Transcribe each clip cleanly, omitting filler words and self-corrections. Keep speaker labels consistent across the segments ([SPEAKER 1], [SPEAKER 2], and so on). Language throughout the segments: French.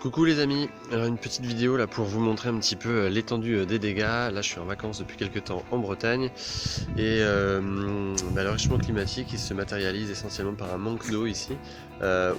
[SPEAKER 1] Coucou les amis, alors une petite vidéo là pour vous montrer un petit peu l'étendue des dégâts. Là je suis en vacances depuis quelques temps en Bretagne et le réchauffement climatique il se matérialise essentiellement par un manque d'eau ici.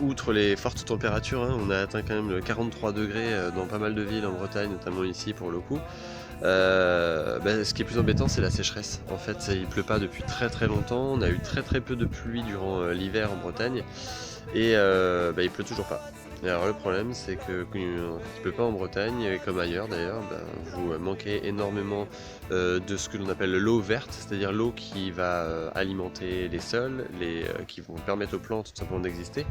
[SPEAKER 1] Outre les fortes températures, on a atteint quand même le 43 degrés dans pas mal de villes en Bretagne, notamment ici pour le coup. Ce qui est plus embêtant c'est la sécheresse. En fait il pleut pas depuis très longtemps, on a eu très peu de pluie durant l'hiver en Bretagne et il pleut toujours pas. Et alors le problème c'est que quand il ne pleut pas en Bretagne, et comme ailleurs d'ailleurs, vous manquez énormément de ce que l'on appelle l'eau verte, c'est-à-dire l'eau qui va alimenter les sols, qui vont permettre aux plantes tout simplement d'exister,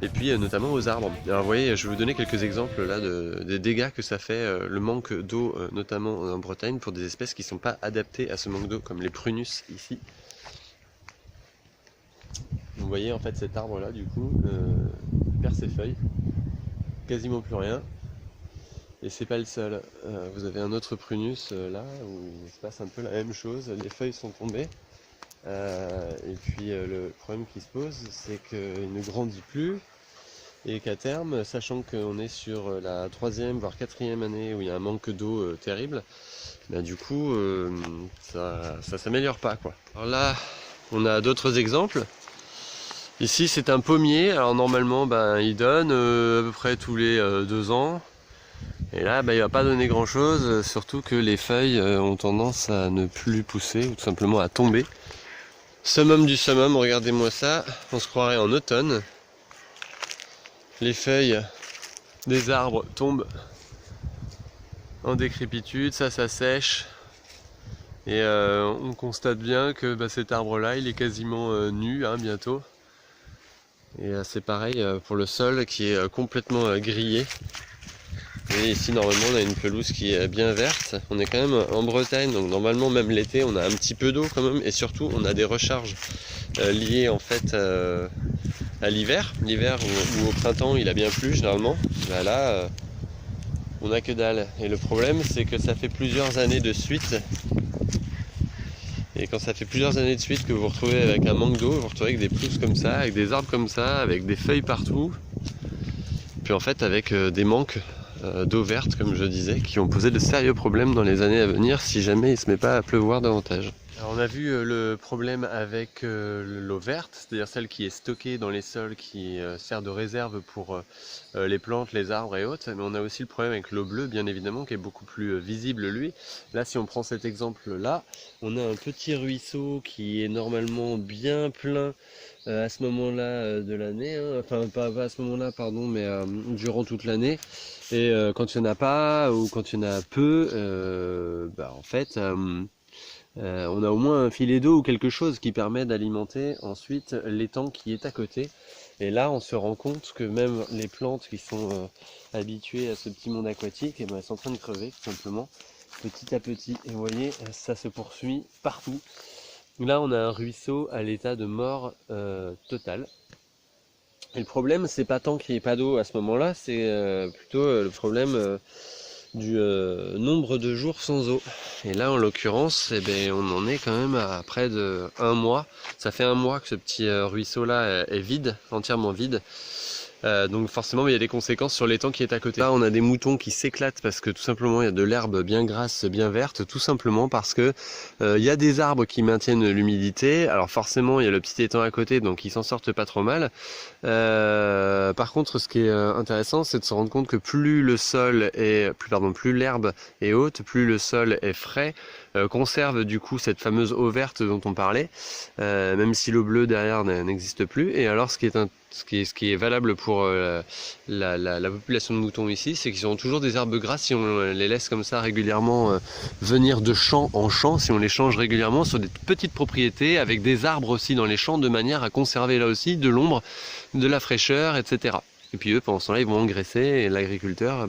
[SPEAKER 1] et puis notamment aux arbres. Alors vous voyez, je vais vous donner quelques exemples là des dégâts que ça fait, le manque d'eau notamment en Bretagne pour des espèces qui ne sont pas adaptées à ce manque d'eau, comme les prunus ici. Vous voyez en fait cet arbre là du coup perd ses feuilles, quasiment plus rien, et c'est pas le seul. Vous avez un autre prunus là où il se passe un peu la même chose, les feuilles sont tombées et puis le problème qui se pose c'est qu'il ne grandit plus et qu'à terme, sachant qu'on est sur la 3e voire 4e année où il y a un manque d'eau terrible, du coup ça s'améliore pas quoi. Alors là on a d'autres exemples. Ici c'est un pommier, alors normalement il donne à peu près tous les 2 ans. Et là il va pas donner grand chose, surtout que les feuilles ont tendance à ne plus pousser ou tout simplement à tomber. Summum du summum, regardez-moi ça, on se croirait en automne. Les feuilles des arbres tombent en décrépitude, ça sèche. Et on constate bien que cet arbre là il est quasiment nu bientôt. Et c'est pareil pour le sol qui est complètement grillé. Et ici normalement on a une pelouse qui est bien verte. On est quand même en Bretagne, donc normalement même l'été on a un petit peu d'eau quand même. Et surtout on a des recharges liées en fait à l'hiver. L'hiver ou au printemps il a bien plu généralement. Là on a que dalle. Et le problème c'est que ça fait plusieurs années de suite. Et quand ça fait plusieurs années de suite que vous vous retrouvez avec un manque d'eau, vous vous retrouvez avec des pelouses comme ça, avec des arbres comme ça, avec des feuilles partout. Puis en fait avec des manques d'eau verte, comme je disais, qui ont posé de sérieux problèmes dans les années à venir si jamais il ne se met pas à pleuvoir davantage. Alors on a vu le problème avec l'eau verte, c'est-à-dire celle qui est stockée dans les sols, qui sert de réserve pour les plantes, les arbres et autres, mais on a aussi le problème avec l'eau bleue, bien évidemment, qui est beaucoup plus visible lui. Là, si on prend cet exemple-là, on a un petit ruisseau qui est normalement bien plein à ce moment-là de l'année, enfin pas à ce moment-là, pardon, mais durant toute l'année. Et quand il n'y en a pas, ou quand il y en a peu, en fait... on a au moins un filet d'eau ou quelque chose qui permet d'alimenter ensuite l'étang qui est à côté. Et là on se rend compte que même les plantes qui sont habituées à ce petit monde aquatique, elles sont en train de crever tout simplement, petit à petit. Et vous voyez, ça se poursuit partout. Là on a un ruisseau à l'état de mort total. Et le problème c'est pas tant qu'il n'y ait pas d'eau à ce moment là, c'est plutôt le problème du nombre de jours sans eau. Et là en l'occurrence on en est quand même à près de 1 mois. Ça fait 1 mois que ce petit ruisseau là est vide, entièrement vide. Donc forcément il y a des conséquences sur l'étang qui est à côté. Là on a des moutons qui s'éclatent parce que tout simplement il y a de l'herbe bien grasse, bien verte, tout simplement parce que il y a des arbres qui maintiennent l'humidité. Alors forcément il y a le petit étang à côté, donc ils s'en sortent pas trop mal. Par contre ce qui est intéressant c'est de se rendre compte que plus l'herbe est haute, plus le sol est frais, conserve du coup cette fameuse eau verte dont on parlait, même si l'eau bleue derrière n'existe plus. Et alors ce qui est valable pour la population de moutons ici, c'est qu'ils auront toujours des herbes grasses si on les laisse comme ça régulièrement venir de champ en champ, si on les change régulièrement sur des petites propriétés avec des arbres aussi dans les champs, de manière à conserver là aussi de l'ombre, de la fraîcheur, etc. Et puis eux pendant ce temps-là ils vont engraisser, et l'agriculteur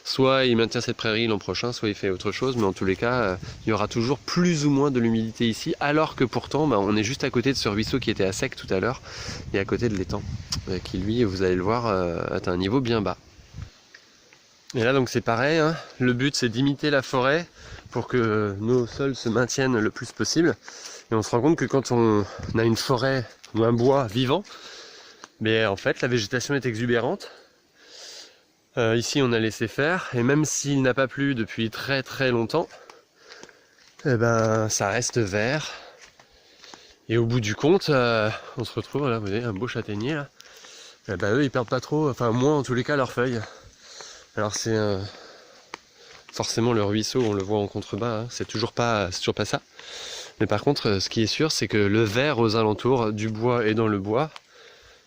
[SPEAKER 1] soit il maintient cette prairie l'an prochain, soit il fait autre chose, mais en tous les cas, il y aura toujours plus ou moins de l'humidité ici, alors que pourtant, on est juste à côté de ce ruisseau qui était à sec tout à l'heure, et à côté de l'étang, qui lui, vous allez le voir, est à un niveau bien bas. Et là donc c'est pareil, le but c'est d'imiter la forêt pour que nos sols se maintiennent le plus possible, et on se rend compte que quand on a une forêt ou un bois vivant, mais en fait la végétation est exubérante. Ici on a laissé faire, et même s'il n'a pas plu depuis très très longtemps, eh ben ça reste vert. Et au bout du compte, on se retrouve, là vous voyez, un beau châtaignier là. Eh ben, eux ils perdent pas trop, enfin moins en tous les cas leurs feuilles. Alors c'est forcément le ruisseau, on le voit en contrebas, hein, c'est toujours pas ça. Mais par contre, ce qui est sûr, c'est que le vert aux alentours du bois et dans le bois,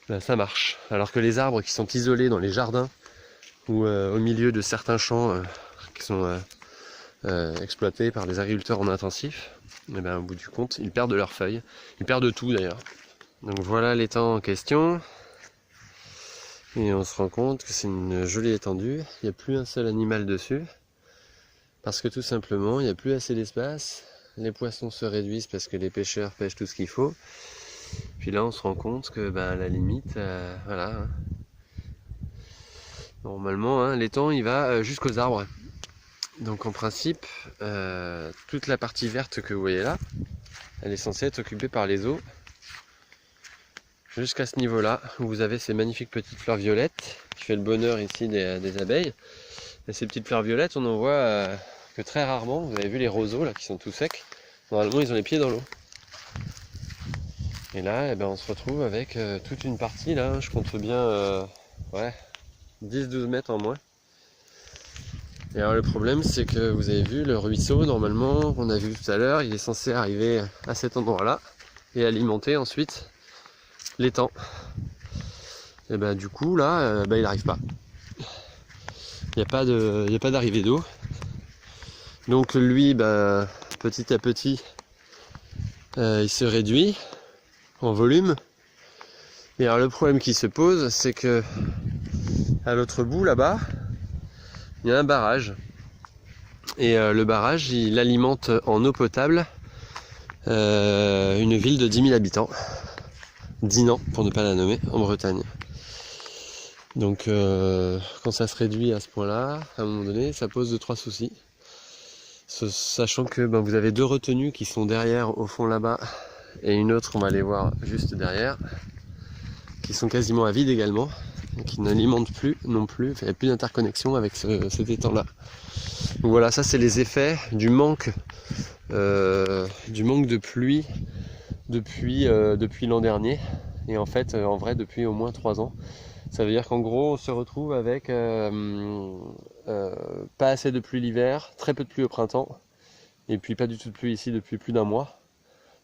[SPEAKER 1] ben, ça marche. Alors que les arbres qui sont isolés dans les jardins ou au milieu de certains champs qui sont exploités par les agriculteurs en intensif, et ben, au bout du compte, ils perdent leurs feuilles. Ils perdent tout d'ailleurs. Donc voilà l'étang en question. Et on se rend compte que c'est une jolie étendue. Il n'y a plus un seul animal dessus. Parce que tout simplement, il n'y a plus assez d'espace. Les poissons se réduisent parce que les pêcheurs pêchent tout ce qu'il faut. Puis là, on se rend compte que, ben, à la limite, voilà. Hein. Normalement, hein, l'étang, il va jusqu'aux arbres. Donc en principe, toute la partie verte que vous voyez là, elle est censée être occupée par les eaux. Jusqu'à ce niveau-là, où vous avez ces magnifiques petites fleurs violettes, qui fait le bonheur ici des abeilles. Et ces petites fleurs violettes, on en voit que très rarement. Vous avez vu les roseaux là qui sont tout secs. Normalement, ils ont les pieds dans l'eau. Et là, eh ben, on se retrouve avec toute une partie là. Je compte bien ouais, 10-12 mètres en moins. Et alors le problème, c'est que vous avez vu le ruisseau, normalement, on a vu tout à l'heure, il est censé arriver à cet endroit-là et alimenter ensuite l'étang. Et ben du coup là, il n'arrive pas. Il n'y a pas d'arrivée d'eau. Donc lui, ben, petit à petit, il se réduit en volume. Et alors le problème qui se pose, c'est que à l'autre bout là-bas, il y a un barrage. Et le barrage, il alimente en eau potable une ville de 10 000 habitants. Dinan, pour ne pas la nommer, en Bretagne. Donc quand ça se réduit à ce point-là, à un moment donné, ça pose 2-3 soucis. Sachant que ben, vous avez deux retenues qui sont derrière au fond là-bas, et une autre, on va les voir juste derrière, qui sont quasiment à vide également, et qui n'alimentent plus non plus, il n'y a plus d'interconnexion avec cet étang-là. Donc voilà, ça c'est les effets du manque de pluie depuis l'an dernier, et en fait en vrai depuis au moins 3 ans. Ça veut dire qu'en gros on se retrouve avec pas assez de pluie l'hiver, très peu de pluie au printemps, et puis pas du tout de pluie ici depuis plus d'1 mois.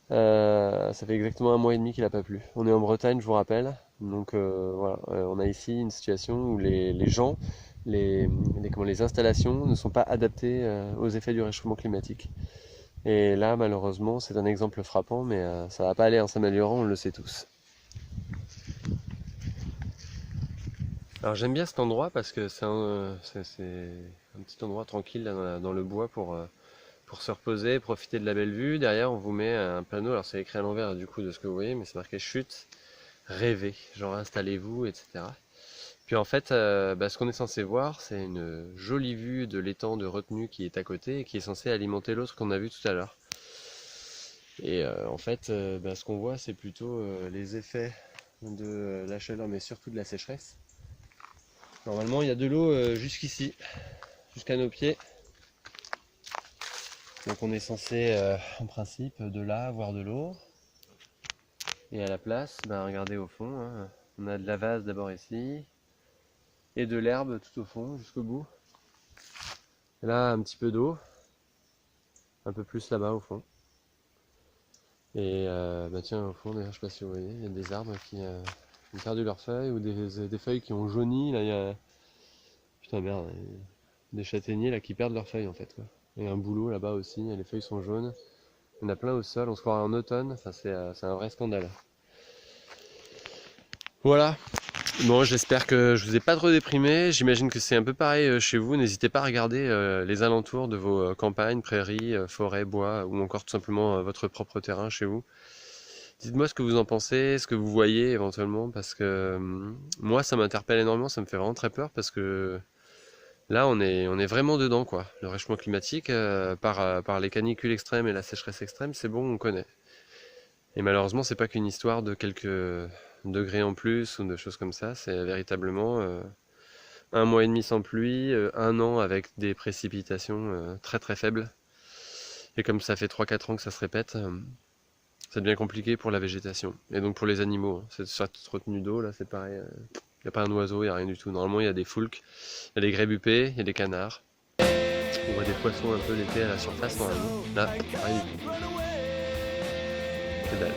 [SPEAKER 1] Ça fait exactement 1 mois et demi qu'il n'a pas plu. On est en Bretagne, je vous rappelle, donc voilà, on a ici une situation où les gens, les installations ne sont pas adaptées aux effets du réchauffement climatique. Et là, malheureusement, c'est un exemple frappant, mais ça va pas aller en s'améliorant, on le sait tous. Alors j'aime bien cet endroit parce que c'est un petit endroit tranquille là, dans le bois pour se reposer, profiter de la belle vue. Derrière, on vous met un panneau, alors c'est écrit à l'envers du coup de ce que vous voyez, mais c'est marqué chute, rêvez, genre installez-vous, etc. Puis en fait, ce qu'on est censé voir, c'est une jolie vue de l'étang de retenue qui est à côté et qui est censé alimenter l'autre qu'on a vu tout à l'heure. Et en fait, ce qu'on voit, c'est plutôt les effets de la chaleur, mais surtout de la sécheresse. Normalement, il y a de l'eau jusqu'ici, jusqu'à nos pieds. Donc on est censé, en principe, de là avoir de l'eau. Et à la place, regardez au fond, hein, on a de la vase d'abord ici, et de l'herbe tout au fond, jusqu'au bout. Et là, un petit peu d'eau, un peu plus là-bas au fond. Et tiens, au fond, d'ailleurs, je sais pas si vous voyez, il y a des arbres qui ont perdu leurs feuilles, ou des feuilles qui ont jauni. Là, il y a... Putain, merde, des châtaigniers là qui perdent leurs feuilles en fait, quoi. Et un bouleau là-bas aussi, les feuilles sont jaunes. Il y en a plein au sol, on se croirait en automne, enfin, c'est un vrai scandale. Voilà, bon, j'espère que je vous ai pas trop déprimé, j'imagine que c'est un peu pareil chez vous. N'hésitez pas à regarder les alentours de vos campagnes, prairies, forêts, bois, ou encore tout simplement votre propre terrain chez vous. Dites-moi ce que vous en pensez, ce que vous voyez éventuellement, parce que moi ça m'interpelle énormément, ça me fait vraiment très peur, parce que là on est vraiment dedans, quoi. Le réchauffement climatique, par les canicules extrêmes et la sécheresse extrême, c'est bon, on connaît. Et malheureusement c'est pas qu'une histoire de quelques degrés en plus ou de choses comme ça, c'est véritablement 1 mois et demi sans pluie, 1 an avec des précipitations très très faibles. Et comme ça fait 3-4 ans que ça se répète, ça devient compliqué pour la végétation. Et donc pour les animaux, hein. Cette retenue d'eau là, c'est pareil. Il n'y a pas un oiseau, il n'y a rien du tout. Normalement, il y a des foulques, il y a des grébupés, il y a des canards. On voit des poissons un peu l'été à la surface normalement. Là, rien du tout. Que dalle.